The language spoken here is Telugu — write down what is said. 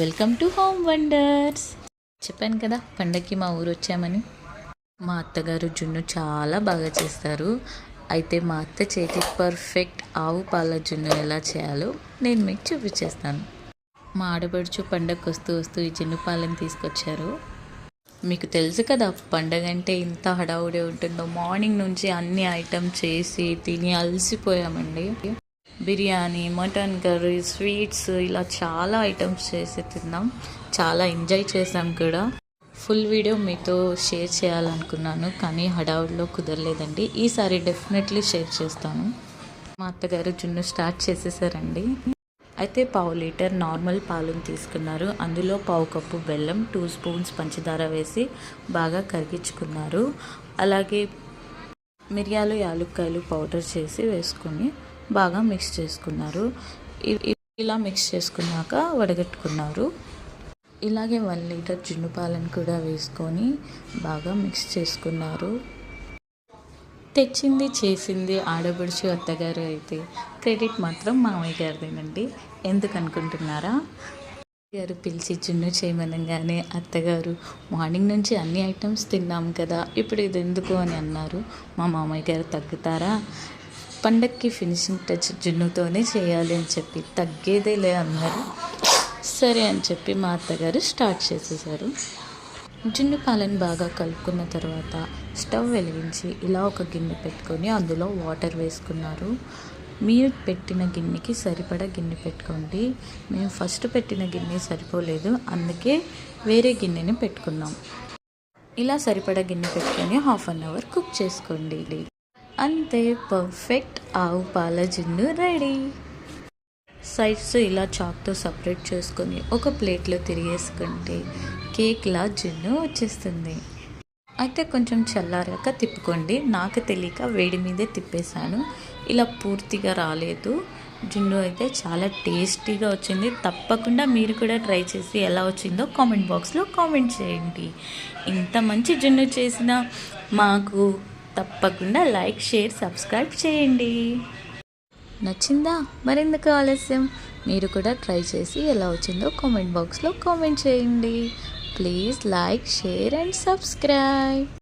Welcome to home wonders. చెప్పాను కదా పండగకి మా ఊరు వచ్చామని. మా అత్తగారు జున్ను చాలా బాగా చేస్తారు. అయితే మా అత్త చేతి పర్ఫెక్ట్ ఆవు పాల జున్ను ఎలా చేయాలో నేను మీకు చూపించేస్తాను. మా ఆడపడుచు పండగకి వస్తూ వస్తూ ఈ జున్ను పాలను తీసుకొచ్చారు. మీకు తెలుసు కదా పండగ అంటే ఇంత హడావుడి ఉంటుందో. మార్నింగ్ నుంచి అన్ని ఐటమ్ చేసి తిని అలసిపోయామండి. బిర్యానీ, మటన్ కర్రీ, స్వీట్స్ ఇలా చాలా ఐటమ్స్ చేసి తిన్నాం. చాలా ఎంజాయ్ చేసాం కూడా. ఫుల్ వీడియో మీతో షేర్ చేయాలనుకున్నాను కానీ హడావుడిలో కుదరలేదండి. ఈసారి డెఫినెట్లీ షేర్ చేస్తాను. మా అత్తగారు జున్ను స్టార్ట్ చేసేసారండి. అయితే 1/2 లీటర్ నార్మల్ పాలను తీసుకున్నారు. అందులో 1/2 కప్పు బెల్లం, 2 స్పూన్స్ పంచదార వేసి బాగా కరిగించుకున్నారు. అలాగే మిరియాలు, యాలుక్కాయలు పౌడర్ చేసి వేసుకొని బాగా మిక్స్ చేసుకున్నారు. ఇలా మిక్స్ చేసుకున్నాక వడగట్టుకున్నారు. ఇలాగే 1 లీటర్ జున్ను పాలను కూడా వేసుకొని బాగా మిక్స్ చేసుకున్నారు. తెచ్చింది చేసింది ఆడపడుచు అత్తగారు అయితే క్రెడిట్ మాత్రం మామయ్య గారిదేనండి. ఎందుకు అనుకుంటున్నారా? గారు పిలిచి జున్ను చేయమనగానే అత్తగారు మార్నింగ్ నుంచి అన్ని ఐటమ్స్ తిన్నాం కదా, ఇప్పుడు ఇది ఎందుకు అని అన్నారు. మా మామయ్య గారు తగ్గుతారా, పండక్కి ఫినిషింగ్ టచ్ జున్నుతోనే చేయాలి అని చెప్పి తగ్గేదేలే అన్నారు. సరే అని చెప్పి మా అత్తగారు స్టార్ట్ చేసేసారు. జున్ను పాలను బాగా కలుపుకున్న తర్వాత స్టవ్ వెలిగించి ఇలా ఒక గిన్నె పెట్టుకొని అందులో వాటర్ వేసుకున్నారు. మీరు పెట్టిన గిన్నెకి సరిపడా గిన్నె పెట్టుకోండి. మేము ఫస్ట్ పెట్టిన గిన్నె సరిపోలేదు, అందుకే వేరే గిన్నెని పెట్టుకున్నాం. ఇలా సరిపడా గిన్నె పెట్టుకొని 1/2 అవర్ కుక్ చేసుకోండి. అంతే, పర్ఫెక్ట్ ఆవు పాల జున్ను రెడీ. సైడ్స్ ఇలా చాక్తో సపరేట్ చేసుకొని ఒక ప్లేట్లో తిరిగేసుకుంటే కేక్లా జున్ను వచ్చేస్తుంది. అయితే కొంచెం చల్లారాక తిప్పుకోండి. నాకు తెలియక వేడి మీదే తిప్పేశాను. ఇలా పూర్తిగా రాలేదు. జున్ను అయితే చాలా టేస్టీగా వచ్చింది. తప్పకుండా మీరు కూడా ట్రై చేసి ఎలా వచ్చిందో కామెంట్ బాక్స్లో కామెంట్ చేయండి. ఇంత మంచి జున్ను చేసిన మాకు తప్పకుండా లైక్, షేర్, సబ్స్క్రైబ్ చేయండి. నచ్చిందా? మరెందుకు ఆలస్యం? మీరు కూడా ట్రై చేసి ఎలా వచ్చిందో కామెంట్ బాక్స్లో కామెంట్ చేయండి. Please like, share and subscribe.